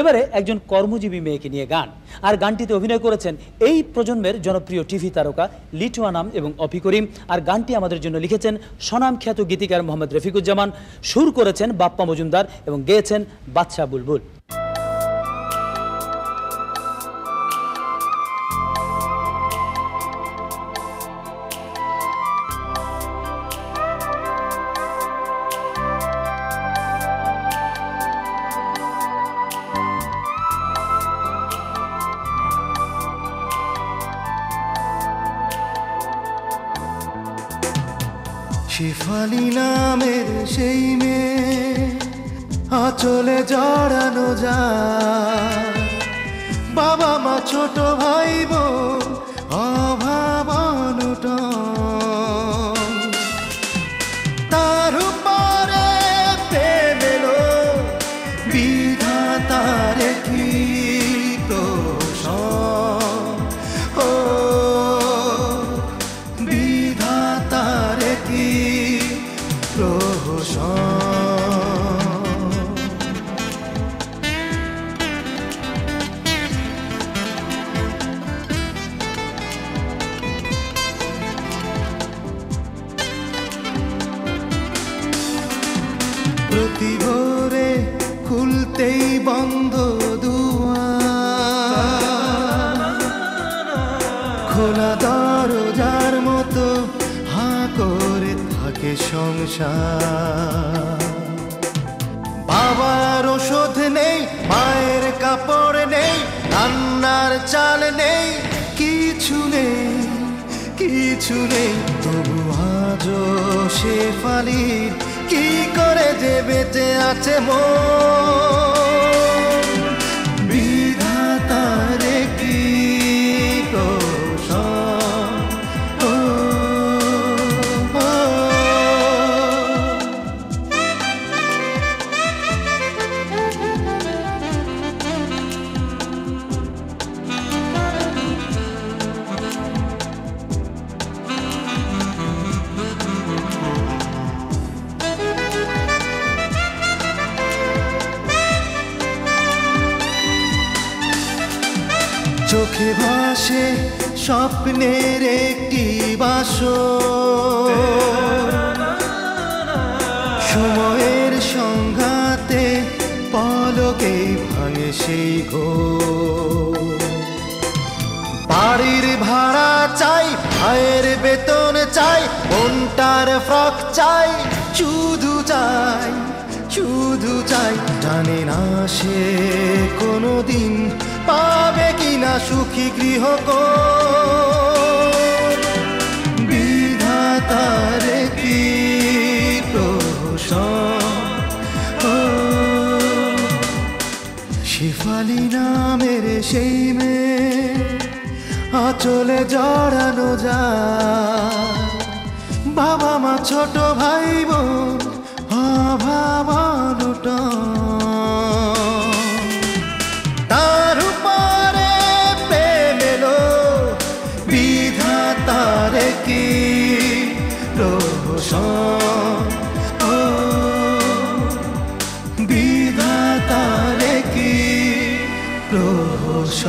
এবারে একজন কর্মজীবী মেয়েকে নিয়ে গান, আর গানটিতে অভিনয় করেছেন এই প্রজন্মের জনপ্রিয় টিভি তারকা লিটু আনাম এবং অপি করিম। আর গানটি আমাদের জন্য লিখেছেন স্বনামখ্যাত গীতিকার মোহাম্মদ রফিকুজ্জামান, সুর করেছেন বাপ্পা মজুমদার এবং গেয়েছেন বাদশা বুলবুল। শেফালি নামের সেই মেয়ে আঁচলে জড়ানো যায়, বাবা মা ছোট ভাই বোন অভাব অনটন, তার উপরে প্রেম এলো বিধাতার কি প্রশ্ন, ও বিধাতার কি প্রতি ভোরে খুলতেই বন্ধ দুয়ার, খোলা দরজার মতো হাঁ করে থাকে সংসার। বাবার ওষুধ নেই, মায়ের কাপড় নেই, রান্নার চাল নেই, কিছু নেই কিছু নেই, তবু আজও শেফালির কি করে যে বেঁচে আছে মন, বিধাতার কি চোখে ভাসে স্বপ্নের একটি বাসর, সময়ের সংঘাতে পলকেই ভাঙে সেই ঘোর। বাড়ির ভাড়া চাই, ভাইয়ের বেতন চাই, বোনটার ফ্রক চাই, শুধু চাই শুধু চাই, জানি না সে কোনোদিন পাবে কিনা সুখী গৃহ, বিধাতার কি প্রশ্ন, শেফালি নামের সেই মেয়ে আঁচলে জড়ানো যায়, বাবা মা ছোট ভাই বোন অভাব অনটন, তার উপরে প্রেম এলো বিধাতার কি প্রশ্ন, ও বিধাতার কি প্রশ্ন।